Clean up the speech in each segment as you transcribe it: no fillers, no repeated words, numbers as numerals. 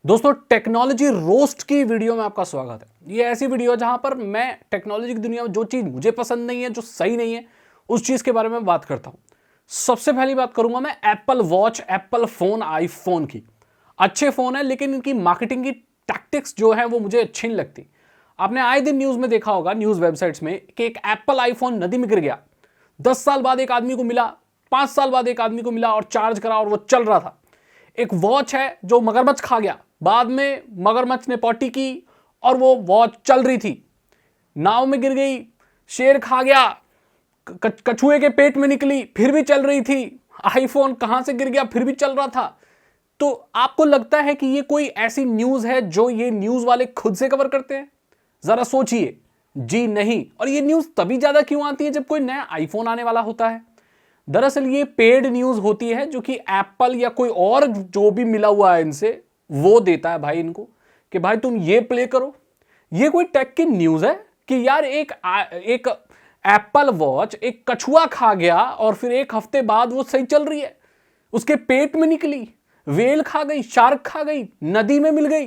दोस्तों technology roast की video में आपका स्वागत है। ये ऐसी वीडियो जहां पर मैं टेक्नोलॉजी की दुनिया में जो चीज मुझे पसंद नहीं है, जो सही नहीं है, उस चीज के बारे में बात करता हूं। सबसे पहली बात करूंगा मैं Apple watch, Apple phone, iPhone की। अच्छे फोन है लेकिन इनकी मार्केटिंग की टैक्टिक्स जो है वो मुझे अच्छी नहीं लगती। आपने आए दिन न्यूज में देखा होगा, न्यूज वेबसाइट्स में, कि एक एप्पल आईफोन नदी में गिर गया। 10 साल बाद एक आदमी को मिला, 5 साल बाद एक आदमी को मिला और चार्ज करा और वो चल रहा था। एक वॉच है जो मगरमच्छ खा गया, बाद में मगरमच्छ ने पॉटी की और वो वॉच चल रही थी। नाव में गिर गई, शेर खा गया, कछुए के पेट में निकली, फिर भी चल रही थी। आईफोन कहां से गिर गया, फिर भी चल रहा था। तो आपको लगता है कि ये कोई ऐसी न्यूज है जो ये न्यूज वाले खुद से कवर करते हैं? जरा सोचिए। जी नहीं। और ये न्यूज तभी ज्यादा क्यों आती है जब कोई नया आईफोन आने वाला होता है? दरअसल ये पेड न्यूज होती है जो कि एप्पल या कोई और जो भी मिला हुआ है इनसे, वो देता है भाई इनको कि भाई तुम ये प्ले करो। ये कोई टेक की न्यूज है कि यार एक एप्पल वॉच एक कछुआ खा गया और फिर एक हफ्ते बाद वो सही चल रही है, उसके पेट में निकली, वेल खा गई, शार्क खा गई, नदी में मिल गई।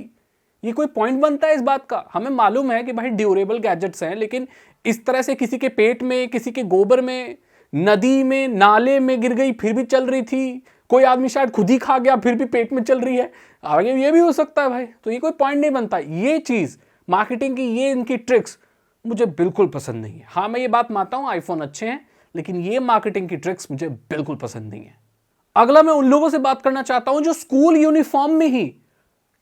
ये कोई पॉइंट बनता है इस बात का? हमें मालूम है कि भाई ड्यूरेबल गैजेट्स हैं, लेकिन इस तरह से किसी के पेट में, किसी के गोबर में, नदी में, नाले में गिर गई फिर भी चल रही थी। कोई आदमी शायद खुद ही खा गया फिर भी पेट में चल रही है। आगे ये भी हो सकता है भाई। तो ये कोई पॉइंट नहीं बनता। ये चीज मार्केटिंग की, ये इनकी ट्रिक्स मुझे बिल्कुल पसंद नहीं है। हाँ, मैं ये बात मानता हूं आईफोन अच्छे हैं, लेकिन ये मार्केटिंग की ट्रिक्स मुझे बिल्कुल पसंद नहीं है। अगला मैं उन लोगों से बात करना चाहता हूं जो स्कूल यूनिफॉर्म में ही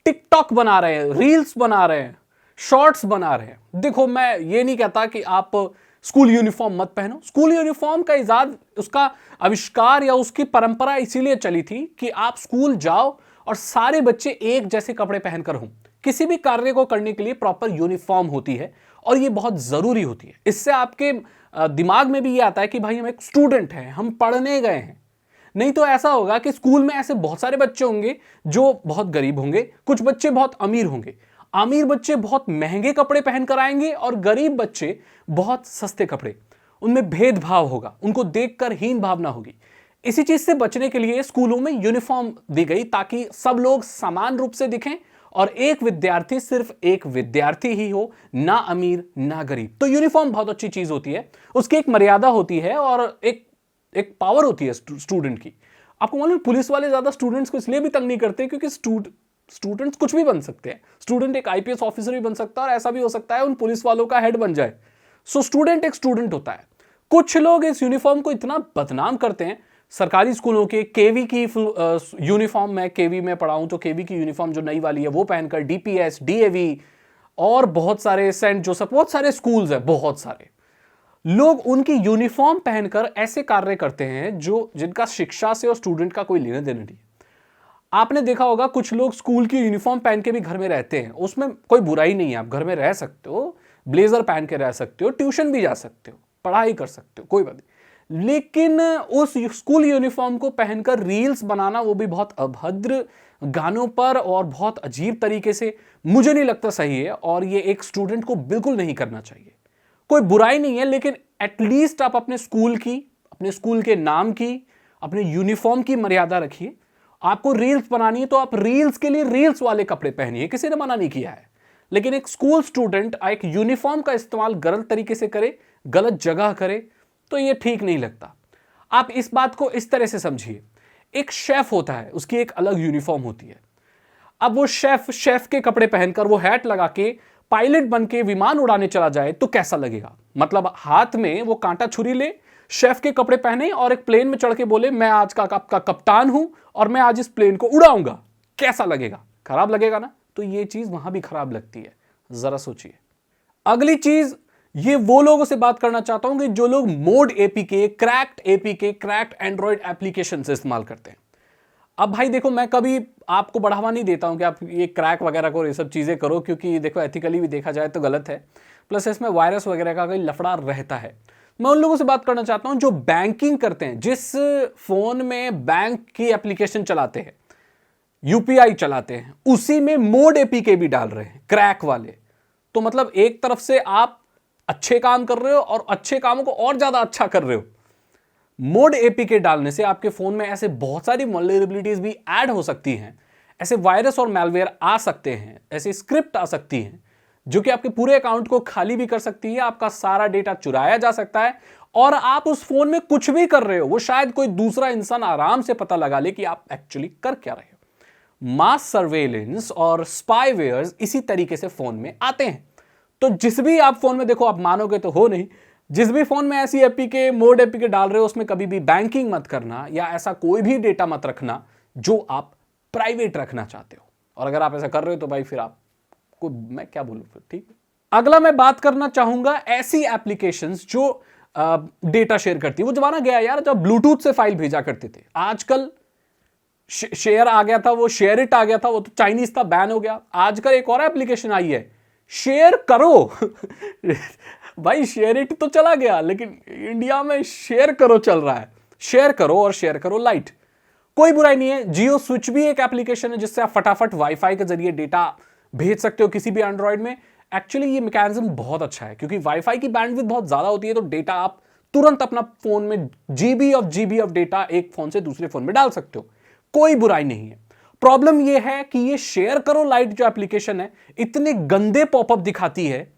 टिकटॉक बना रहे हैं, रील्स बना रहे हैं, शॉर्ट्स बना रहे हैं। देखो, मैं ये नहीं कहता कि आप स्कूल यूनिफॉर्म मत पहनो। स्कूल यूनिफॉर्म का इजाद, उसका आविष्कार या उसकी परंपरा इसीलिए चली थी कि आप स्कूल जाओ और सारे बच्चे एक जैसे कपड़े पहनकर हों। किसी भी कार्य को करने के लिए प्रॉपर यूनिफॉर्म होती है और ये बहुत जरूरी होती है। इससे आपके दिमाग में भी ये आता है कि भाई हम एक स्टूडेंट हैं, हम पढ़ने गए हैं। नहीं तो ऐसा होगा कि स्कूल में ऐसे बहुत सारे बच्चे होंगे जो बहुत गरीब होंगे, कुछ बच्चे बहुत अमीर होंगे। अमीर बच्चे बहुत महंगे कपड़े पहनकर आएंगे और गरीब बच्चे बहुत सस्ते कपड़े। उनमें भेदभाव होगा, उनको देखकर हीन भावना होगी। इसी चीज से बचने के लिए स्कूलों में यूनिफॉर्म दी गई ताकि सब लोग समान रूप से दिखें और एक विद्यार्थी सिर्फ एक विद्यार्थी ही हो, ना अमीर ना गरीब। तो यूनिफॉर्म बहुत अच्छी चीज होती है, उसकी एक मर्यादा होती है और एक पावर होती है स्टूडेंट की। आपको मालूम, पुलिस वाले ज्यादा स्टूडेंट्स को इसलिए भी तंग नहीं करते क्योंकि स्टूडेंट्स कुछ भी बन सकते हैं। स्टूडेंट एक आईपीएस ऑफिसर भी बन सकता है और ऐसा भी हो सकता है उन पुलिस वालों का हेड बन जाए। सो स्टूडेंट एक स्टूडेंट होता है। कुछ लोग इस यूनिफॉर्म को इतना बदनाम करते हैं। सरकारी स्कूलों के केवी की यूनिफॉर्म, मैं केवी में पढ़ा हूं तो केवी की यूनिफॉर्म जो नई वाली है वो पहनकर, डीपीएस, डीएवी और बहुत सारे, सेंट जोसेफ, बहुत सारे स्कूल्स हैं, बहुत सारे लोग उनकी यूनिफॉर्म पहनकर ऐसे कार्य करते हैं जो जिनका शिक्षा से और स्टूडेंट का कोई लेना देना नहीं। आपने देखा होगा कुछ लोग स्कूल की यूनिफॉर्म पहन के भी घर में रहते हैं, उसमें कोई बुराई नहीं है। आप घर में रह सकते हो, ब्लेजर पहन के रह सकते हो, ट्यूशन भी जा सकते हो, पढ़ाई कर सकते हो, कोई बात नहीं। लेकिन उस स्कूल यूनिफॉर्म को पहनकर रील्स बनाना, वो भी बहुत अभद्र गानों पर और बहुत अजीब तरीके से, मुझे नहीं लगता सही है। और ये एक स्टूडेंट को बिल्कुल नहीं करना चाहिए। कोई बुराई नहीं है, लेकिन एटलीस्ट आप अपने स्कूल की, अपने स्कूल के नाम की, अपने यूनिफॉर्म की मर्यादा रखिए। आपको रील्स बनानी है तो आप रील्स के लिए रील्स वाले कपड़े पहनिए, किसी ने मना नहीं किया है। लेकिन एक स्कूल स्टूडेंट एक यूनिफॉर्म का इस्तेमाल गलत तरीके से करे, गलत जगह करे, तो यह ठीक नहीं लगता। आप इस बात को इस तरह से समझिए, एक शेफ होता है, उसकी एक अलग यूनिफॉर्म होती है। अब वो शेफ के कपड़े पहनकर, वो हैट लगा के पायलट बन के विमान उड़ाने चला जाए तो कैसा लगेगा? मतलब हाथ में वो कांटा छुरी ले, शेफ के कपड़े पहने और एक प्लेन में चढ़ के बोले मैं आज का आपका कप्तान हूं और मैं आज इस प्लेन को उड़ाऊंगा, कैसा लगेगा? खराब लगेगा ना? तो ये चीज वहां भी खराब लगती है, जरा सोचिए। अगली चीज, ये वो लोगों से बात करना चाहता हूं कि जो लोग mod APK, cracked Android application से इस्तेमाल करते हैं। अब भाई देखो, मैं कभी आपको बढ़ावा नहीं देता हूं कि आप ये क्रैक वगैरह को, ये सब चीजें करो, क्योंकि देखो एथिकली भी देखा जाए तो गलत है। प्लस इसमें वायरस वगैरह का कोई लफड़ा रहता है। मैं उन लोगों से बात करना चाहता हूं जो बैंकिंग करते हैं, जिस फोन में बैंक की एप्लीकेशन चलाते हैं, यूपीआई चलाते हैं, उसी में मोड एपीके भी डाल रहे हैं, क्रैक वाले। तो मतलब एक तरफ से आप अच्छे काम कर रहे हो और अच्छे कामों को और ज्यादा अच्छा कर रहे हो। मोड एपीके डालने से आपके फोन में ऐसे बहुत सारी वल्नरेबिलिटीज भी ऐड हो सकती हैं, ऐसे वायरस और मैलवेयर आ सकते हैं, ऐसी स्क्रिप्ट आ सकती हैं जो कि आपके पूरे अकाउंट को खाली भी कर सकती है, आपका सारा डेटा चुराया जा सकता है और आप उस फोन में कुछ भी कर रहे हो वो शायद कोई दूसरा इंसान आराम से पता लगा ले कि आप एक्चुअली कर क्या रहे हो। मास सर्वेलेंस और स्पाईवेयर्स इसी तरीके से फोन में आते हैं। तो जिस भी आप फोन में देखो, आप मानोगे तो हो नहीं, जिस भी फोन में ऐसी एपीके मोड एपीके डाल रहे हो उसमें कभी भी बैंकिंग मत करना या ऐसा कोई भी डेटा मत रखना जो आप प्राइवेट रखना चाहते हो। और अगर आप ऐसा कर रहे हो तो भाई फिर आप को मैं क्या बोलूं फिर, ठीक है। अगला मैं बात करना चाहूंगा ऐसी एप्लीकेशंस जो डेटा शेयर करती है। वो जमाना गया यार जब ब्लूटूथ से फाइल भेजा करते थे। आजकल शेयर आ गया था, वो शेयर इट आ गया था, वो तो चाइनीज था, बैन हो गया। आजकल एक और एप्लीकेशन आई है, शेयर करो भाई शेयर इट तो चला गया, लेकिन इंडिया में शेयर करो चल रहा है। शेयर करो और शेयर करो लाइट, कोई बुराई नहीं है। जियो स्विच भी एक एप्लीकेशन है जिससे आप फटाफट वाईफाई के जरिए डेटा भेज सकते हो किसी भी एंड्रॉइड में। एक्चुअली ये मैकेनिज्म बहुत अच्छा है क्योंकि वाईफाई की बैंडविड्थ बहुत ज्यादा होती है, तो डेटा आप तुरंत अपना फोन में जीबी ऑफ डेटा एक फोन से दूसरे फोन में डाल सकते हो, कोई बुराई नहीं है। प्रॉब्लम ये है कि ये शेयर करो लाइट जो एप्लीकेशन है इतने गंदे पॉपअप दिखाती है,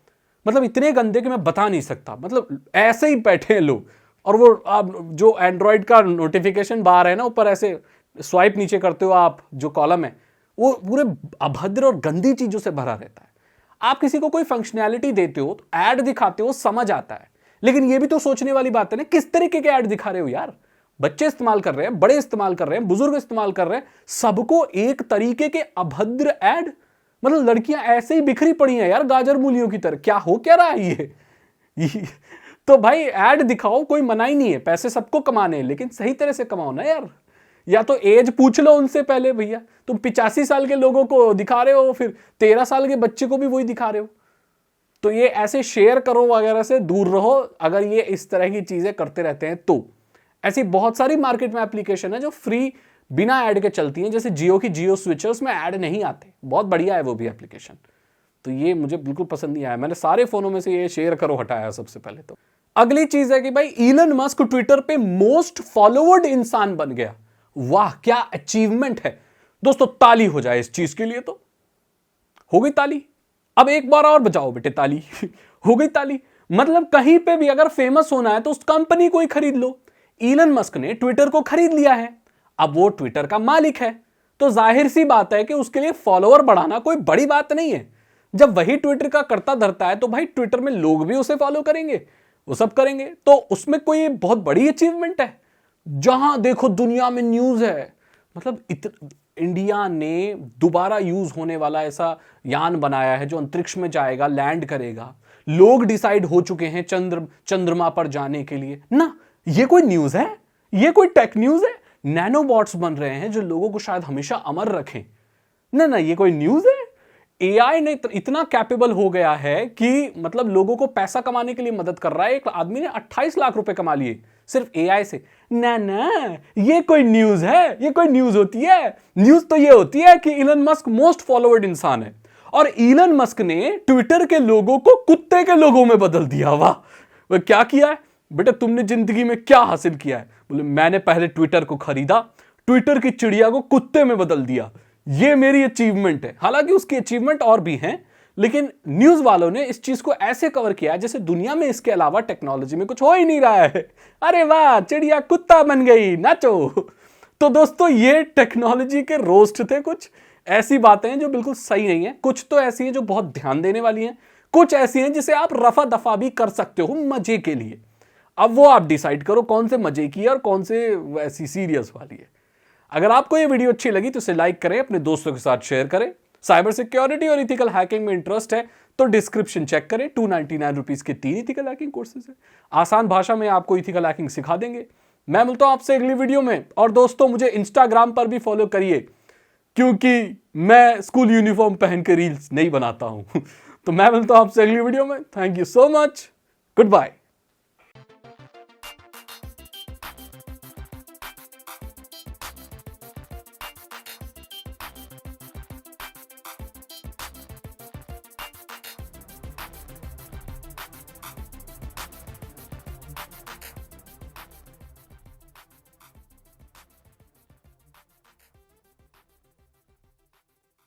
मतलब इतने गंदे कि मैं बता नहीं सकता। मतलब ऐसे ही बैठे हैं लोग और वो आप जो एंड्रॉइड का नोटिफिकेशन बार है ना ऊपर, ऐसे स्वाइप नीचे करते हो आप, जो कॉलम है वो पूरे अभद्र और गंदी चीजों से भरा रहता है। आप किसी को कोई फंक्शनैलिटी देते हो तो ऐड दिखाते हो, समझ आता है, लेकिन ये भी तो सोचने वाली बात है ना किस तरीके के ऐड दिखा रहे हो यार। बच्चे इस्तेमाल कर रहे हैं, बड़े इस्तेमाल कर रहे हैं, बुजुर्ग इस्तेमाल कर रहे हैं, सबको एक तरीके के अभद्र ऐड। मतलब लड़कियां ऐसे ही बिखरी पड़ी हैं यार गाजर मूलियों की तरह, क्या हो क्या रहा है ये तो भाई ऐड दिखाओ, कोई मना ही नहीं है, पैसे सबको कमाने हैं, लेकिन सही तरह से कमाओ ना यार। या तो एज पूछ लो उनसे पहले, भैया तुम 85 साल के लोगों को दिखा रहे हो, फिर 13 साल के बच्चे को भी वही दिखा रहे हो। तो ये ऐसे शेयर करो वगैरह से दूर रहो अगर ये इस तरह की चीजें करते रहते हैं तो। ऐसी बहुत सारी मार्केट में एप्लीकेशन है जो फ्री बिना ऐड के चलती हैं, जैसे जियो की जियो स्विच है, उसमें ऐड नहीं आते, बहुत बढ़िया है वो भी एप्लीकेशन। तो ये मुझे बिल्कुल पसंद नहीं आया, मैंने सारे फोनों में से ये शेयर करो हटाया सबसे पहले। तो अगली चीज है कि भाई इलन मस्क ट्विटर पे मोस्ट फॉलोवर्ड इंसान बन गया। वाह क्या अचीवमेंट है दोस्तों, ताली हो जाए इस चीज के लिए। तो हो गई ताली, अब एक बार और बजाओ बेटे ताली हो गई ताली। मतलब कहीं पे भी अगर फेमस होना है तो उस कंपनी को ही खरीद लो। इलन मस्क ने ट्विटर को खरीद लिया है, अब वो ट्विटर का मालिक है, तो जाहिर सी बात है कि उसके लिए फॉलोअर बढ़ाना कोई बड़ी बात नहीं है। जब वही ट्विटर का करता धरता है तो भाई ट्विटर में लोग भी उसे फॉलो करेंगे, वो सब करेंगे, तो उसमें कोई बहुत बड़ी अचीवमेंट है। जहां देखो दुनिया में न्यूज है, मतलब इंडिया ने दोबारा यूज होने वाला ऐसा यान बनाया है जो अंतरिक्ष में जाएगा, लैंड करेगा, लोग डिसाइड हो चुके हैं चंद्रमा पर जाने के लिए ना। ये कोई न्यूज है? ये कोई टेक न्यूज है? नैनोबॉट्स बन रहे हैं जो लोगों को शायद हमेशा अमर रखें ना। ना ये कोई न्यूज है? एआई ने इतना कैपेबल हो गया है कि मतलब लोगों को पैसा कमाने के लिए मदद कर रहा है। एक आदमी ने 28 लाख रुपए कमा लिए सिर्फ एआई से। ना ना ये कोई न्यूज है? ये कोई न्यूज होती है? न्यूज तो ये होती है कि इलन मस्क मोस्ट फॉलोवर्ड इंसान है और इलन मस्क ने ट्विटर के लोगों को कुत्ते के लोगों में बदल दिया। वाह, वह क्या किया है बेटा, तुमने जिंदगी में क्या हासिल किया है? बोले मैंने पहले ट्विटर को खरीदा, ट्विटर की चिड़िया को कुत्ते में बदल दिया, ये मेरी अचीवमेंट है। हालांकि उसकी अचीवमेंट और भी हैं, लेकिन न्यूज वालों ने इस चीज को ऐसे कवर किया जैसे दुनिया में इसके अलावा टेक्नोलॉजी में कुछ हो ही नहीं रहा है। अरे वाह, चिड़िया कुत्ता बन गई, नाचो। तो दोस्तों ये टेक्नोलॉजी के रोस्ट थे, कुछ ऐसी बातें हैं जो बिल्कुल सही नहीं है, कुछ तो ऐसी हैं जो बहुत ध्यान देने वाली हैं, कुछ ऐसी हैं जिसे आप रफा दफा भी कर सकते हो मजे के लिए। अब वो आप डिसाइड करो कौन से मजे की है और कौन से वैसी सीरियस वाली है। अगर आपको ये वीडियो अच्छी लगी तो इसे लाइक करें, अपने दोस्तों के साथ शेयर करें। साइबर सिक्योरिटी और इथिकल हैकिंग में इंटरेस्ट है तो डिस्क्रिप्शन चेक करें, 299 रुपीज के 3 इथिकल हैकिंग कोर्सेज है। आसान भाषा में आपको इथिकल हैकिंग सिखा देंगे। मैं मिलता हूं आपसे अगली वीडियो में। और दोस्तों मुझे इंस्टाग्राम पर भी फॉलो करिए क्योंकि मैं स्कूल यूनिफॉर्म पहन के रील्स नहीं बनाता हूं तो मैं मिलता हूं आपसे अगली वीडियो में। Thank you so much, good bye.